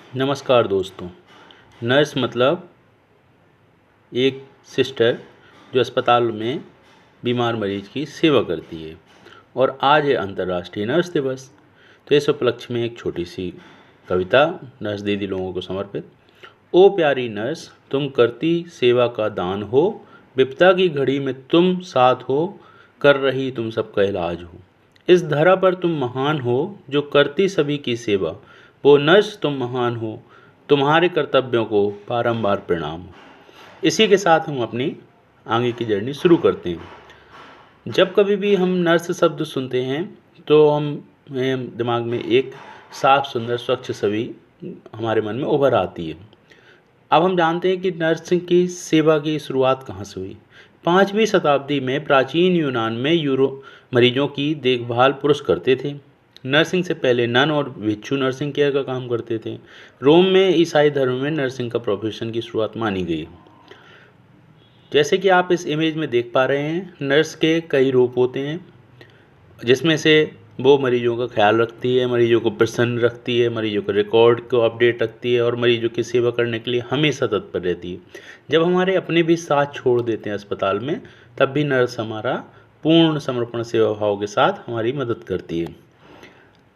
नमस्कार दोस्तों। नर्स मतलब एक सिस्टर जो अस्पताल में बीमार मरीज की सेवा करती है। और आज है अंतर्राष्ट्रीय नर्स दिवस। तो इस उपलक्ष्य में एक छोटी सी कविता नर्स दीदी लोगों को समर्पित। ओ प्यारी नर्स, तुम करती सेवा का दान हो, विपदा की घड़ी में तुम साथ हो, कर रही तुम सबका इलाज हो। इस धरा पर तुम महान हो जो करती सभी की सेवा, वो नर्स तुम महान हो, तुम्हारे कर्तव्यों को बारंबार प्रणाम हो। इसी के साथ हम अपनी आगे की जर्नी शुरू करते हैं। जब कभी भी हम नर्स शब्द सुनते हैं तो हमें दिमाग में एक साफ सुंदर स्वच्छ छवि हमारे मन में उभर आती है। अब हम जानते हैं कि नर्सिंग की सेवा की शुरुआत कहाँ से हुई। 5वीं शताब्दी में प्राचीन यूनान में मरीजों की देखभाल पुरुष करते थे। नर्सिंग से पहले नन और भिक्षु नर्सिंग केयर का काम करते थे। रोम में ईसाई धर्म में नर्सिंग का प्रोफेशन की शुरुआत मानी गई। जैसे कि आप इस इमेज में देख पा रहे हैं, नर्स के कई रूप होते हैं, जिसमें से वो मरीजों का ख्याल रखती है, मरीजों को प्रसन्न रखती है, मरीजों के रिकॉर्ड को अपडेट रखती है और मरीजों की सेवा करने के लिए हमेशा तत्पर रहती है। जब हमारे अपने भी साथ छोड़ देते हैं अस्पताल में, तब भी नर्स हमारा पूर्ण समर्पण सेवा भाव के साथ हमारी मदद करती है।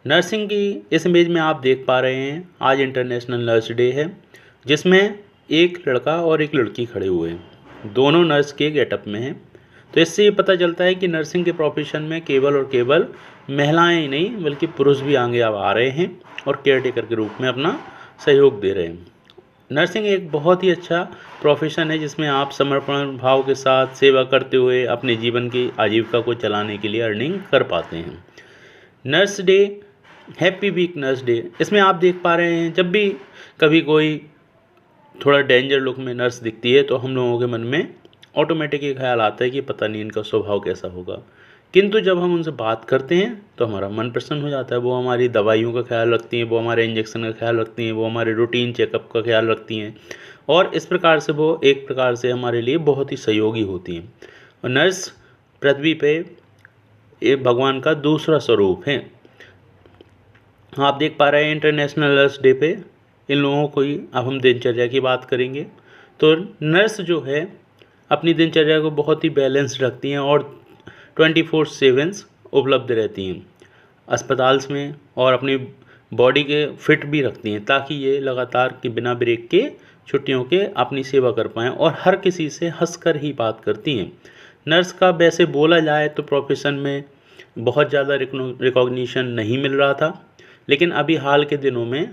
नर्सिंग की इस इमेज में आप देख पा रहे हैं, आज इंटरनेशनल नर्स डे है, जिसमें एक लड़का और एक लड़की खड़े हुए हैं। दोनों नर्स के गेटअप में हैं। तो इससे ये पता चलता है कि नर्सिंग के प्रोफेशन में केवल और केवल महिलाएं ही नहीं बल्कि पुरुष भी आगे अब आ रहे हैं और केयरटेकर के रूप में अपना सहयोग दे रहे हैं। नर्सिंग एक बहुत ही अच्छा प्रोफेशन है जिसमें आप समर्पण भाव के साथ सेवा करते हुए अपने जीवन की आजीविका को चलाने के लिए अर्निंग कर पाते हैं। Nurse day, happy week nurse day, इसमें आप देख पा रहे हैं जब भी कभी कोई थोड़ा डेंजर लुक में नर्स दिखती है तो हम लोगों के मन में ऑटोमेटिक ये ख्याल आता है कि पता नहीं इनका स्वभाव कैसा होगा। किंतु जब हम उनसे बात करते हैं तो हमारा मन प्रसन्न हो जाता है। वो हमारी दवाइयों का ख्याल रखती हैं, वो हमारे इंजेक्शन का ख्याल रखती हैं, वो हमारे रूटीन चेकअप का ख्याल रखती हैं और इस प्रकार से वो एक प्रकार से हमारे लिए बहुत ही सहयोगी होती हैं। और नर्स पृथ्वी पे एक भगवान का दूसरा स्वरूप है। आप देख पा रहे हैं इंटरनेशनल नर्स डे पे इन लोगों को ही अब हम दिनचर्या की बात करेंगे। तो नर्स जो है अपनी दिनचर्या को बहुत ही बैलेंस रखती हैं और 24/7 उपलब्ध रहती हैं अस्पताल में और अपनी बॉडी के फिट भी रखती हैं ताकि ये लगातार के बिना ब्रेक के छुट्टियों के अपनी सेवा कर पाएँ और हर किसी से हंसकर ही बात करती हैं। नर्स का वैसे बोला जाए तो प्रोफेशन में बहुत ज़्यादा रिकॉग्निशन नहीं मिल रहा था, लेकिन अभी हाल के दिनों में